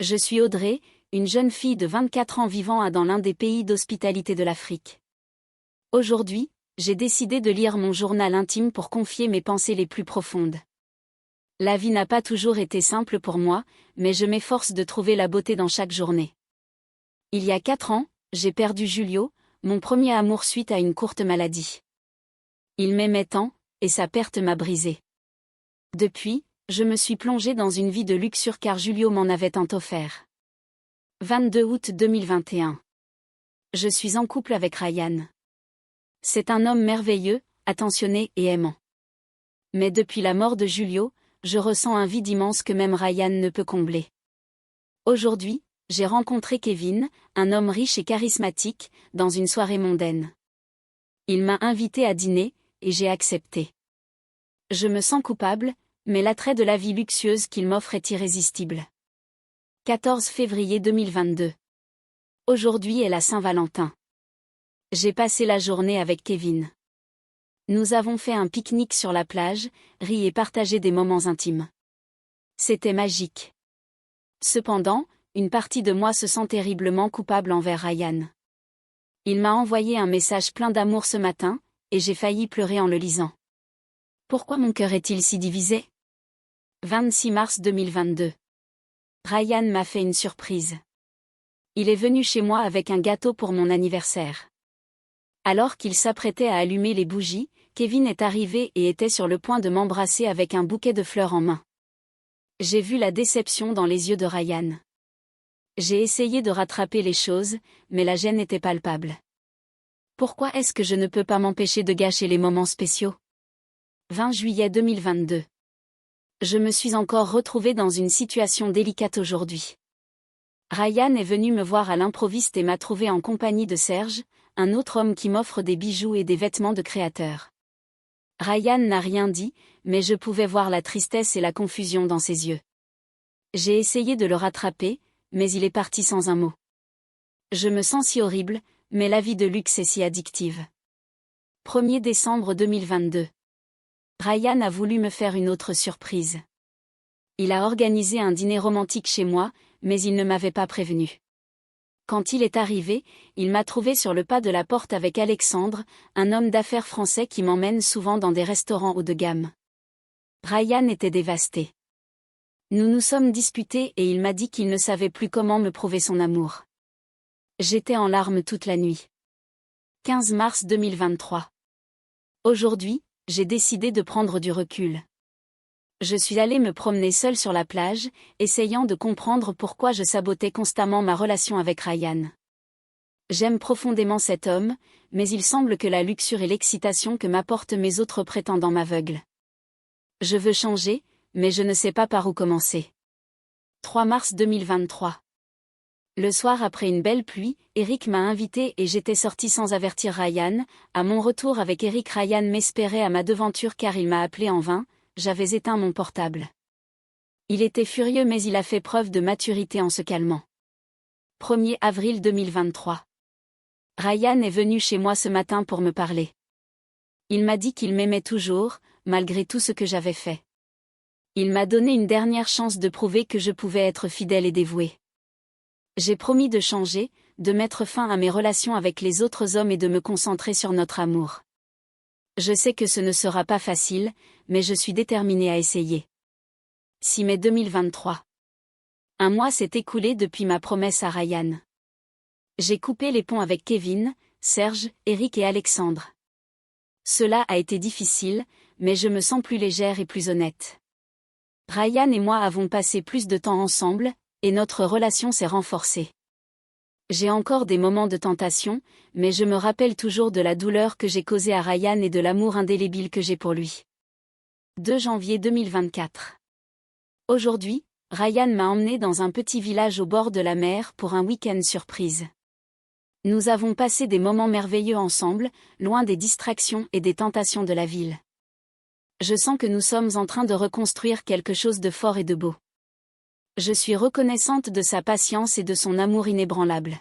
Je suis Audrey, une jeune fille de 24 ans vivant dans l'un des pays d'hospitalité de l'Afrique. Aujourd'hui, j'ai décidé de lire mon journal intime pour confier mes pensées les plus profondes. La vie n'a pas toujours été simple pour moi, mais je m'efforce de trouver la beauté dans chaque journée. Il y a 4 ans, j'ai perdu Julio, mon premier amour suite à une courte maladie. Il m'aimait tant, et sa perte m'a brisée. Depuis, je me suis plongée dans une vie de luxure car Julio m'en avait tant offert. 22 août 2021. Je suis en couple avec Ryan. C'est un homme merveilleux, attentionné et aimant. Mais depuis la mort de Julio, je ressens un vide immense que même Ryan ne peut combler. Aujourd'hui, j'ai rencontré Kevin, un homme riche et charismatique, dans une soirée mondaine. Il m'a invité à dîner, et j'ai accepté. Je me sens coupable, mais l'attrait de la vie luxueuse qu'il m'offre est irrésistible. 14 février 2022. Aujourd'hui est la Saint-Valentin. J'ai passé la journée avec Kevin. Nous avons fait un pique-nique sur la plage, ri et partagé des moments intimes. C'était magique. Cependant, une partie de moi se sent terriblement coupable envers Ryan. Il m'a envoyé un message plein d'amour ce matin, et j'ai failli pleurer en le lisant. Pourquoi mon cœur est-il si divisé ? 26 mars 2022. Ryan m'a fait une surprise. Il est venu chez moi avec un gâteau pour mon anniversaire. Alors qu'il s'apprêtait à allumer les bougies, Kevin est arrivé et était sur le point de m'embrasser avec un bouquet de fleurs en main. J'ai vu la déception dans les yeux de Ryan. J'ai essayé de rattraper les choses, mais la gêne était palpable. Pourquoi est-ce que je ne peux pas m'empêcher de gâcher les moments spéciaux ? 20 juillet 2022. Je me suis encore retrouvée dans une situation délicate aujourd'hui. Ryan est venu me voir à l'improviste et m'a trouvée en compagnie de Serge, un autre homme qui m'offre des bijoux et des vêtements de créateur. Ryan n'a rien dit, mais je pouvais voir la tristesse et la confusion dans ses yeux. J'ai essayé de le rattraper, mais il est parti sans un mot. Je me sens si horrible, mais la vie de luxe est si addictive. 1er décembre 2022. Ryan a voulu me faire une autre surprise. Il a organisé un dîner romantique chez moi, mais il ne m'avait pas prévenu. Quand il est arrivé, il m'a trouvé sur le pas de la porte avec Alexandre, un homme d'affaires français qui m'emmène souvent dans des restaurants haut de gamme. Ryan était dévasté. Nous nous sommes disputés et il m'a dit qu'il ne savait plus comment me prouver son amour. J'étais en larmes toute la nuit. 15 mars 2023. Aujourd'hui, j'ai décidé de prendre du recul. Je suis allée me promener seule sur la plage, essayant de comprendre pourquoi je sabotais constamment ma relation avec Ryan. J'aime profondément cet homme, mais il semble que la luxure et l'excitation que m'apportent mes autres prétendants m'aveuglent. Je veux changer, mais je ne sais pas par où commencer. 3 mars 2023. Le soir après une belle pluie, Eric m'a invité et j'étais sortie sans avertir Ryan. À mon retour avec Eric, Ryan m'espérait à ma devanture car il m'a appelé en vain, j'avais éteint mon portable. Il était furieux mais il a fait preuve de maturité en se calmant. 1er avril 2023. Ryan est venu chez moi ce matin pour me parler. Il m'a dit qu'il m'aimait toujours, malgré tout ce que j'avais fait. Il m'a donné une dernière chance de prouver que je pouvais être fidèle et dévouée. J'ai promis de changer, de mettre fin à mes relations avec les autres hommes et de me concentrer sur notre amour. Je sais que ce ne sera pas facile, mais je suis déterminée à essayer. 6 mai 2023. Un mois s'est écoulé depuis ma promesse à Ryan. J'ai coupé les ponts avec Kevin, Serge, Eric et Alexandre. Cela a été difficile, mais je me sens plus légère et plus honnête. Ryan et moi avons passé plus de temps ensemble, et notre relation s'est renforcée. J'ai encore des moments de tentation, mais je me rappelle toujours de la douleur que j'ai causée à Ryan et de l'amour indélébile que j'ai pour lui. 2 janvier 2024. Aujourd'hui, Ryan m'a emmenée dans un petit village au bord de la mer pour un week-end surprise. Nous avons passé des moments merveilleux ensemble, loin des distractions et des tentations de la ville. Je sens que nous sommes en train de reconstruire quelque chose de fort et de beau. Je suis reconnaissante de sa patience et de son amour inébranlable.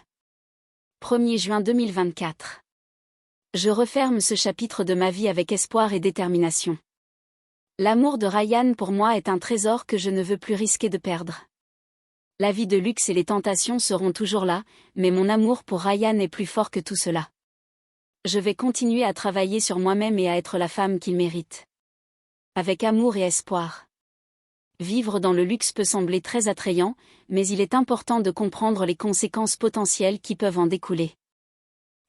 1er juin 2024. Je referme ce chapitre de ma vie avec espoir et détermination. L'amour de Ryan pour moi est un trésor que je ne veux plus risquer de perdre. La vie de luxe et les tentations seront toujours là, mais mon amour pour Ryan est plus fort que tout cela. Je vais continuer à travailler sur moi-même et à être la femme qu'il mérite. Avec amour et espoir. Vivre dans le luxe peut sembler très attrayant, mais il est important de comprendre les conséquences potentielles qui peuvent en découler.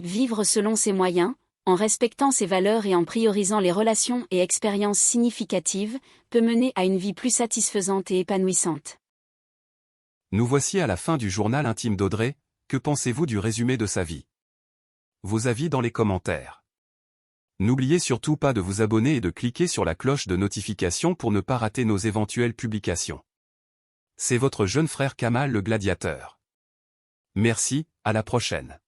Vivre selon ses moyens, en respectant ses valeurs et en priorisant les relations et expériences significatives, peut mener à une vie plus satisfaisante et épanouissante. Nous voici à la fin du journal intime d'Audrey. Que pensez-vous du résumé de sa vie? Vos avis dans les commentaires. N'oubliez surtout pas de vous abonner et de cliquer sur la cloche de notification pour ne pas rater nos éventuelles publications. C'est votre jeune frère Kamal le gladiateur. Merci, à la prochaine.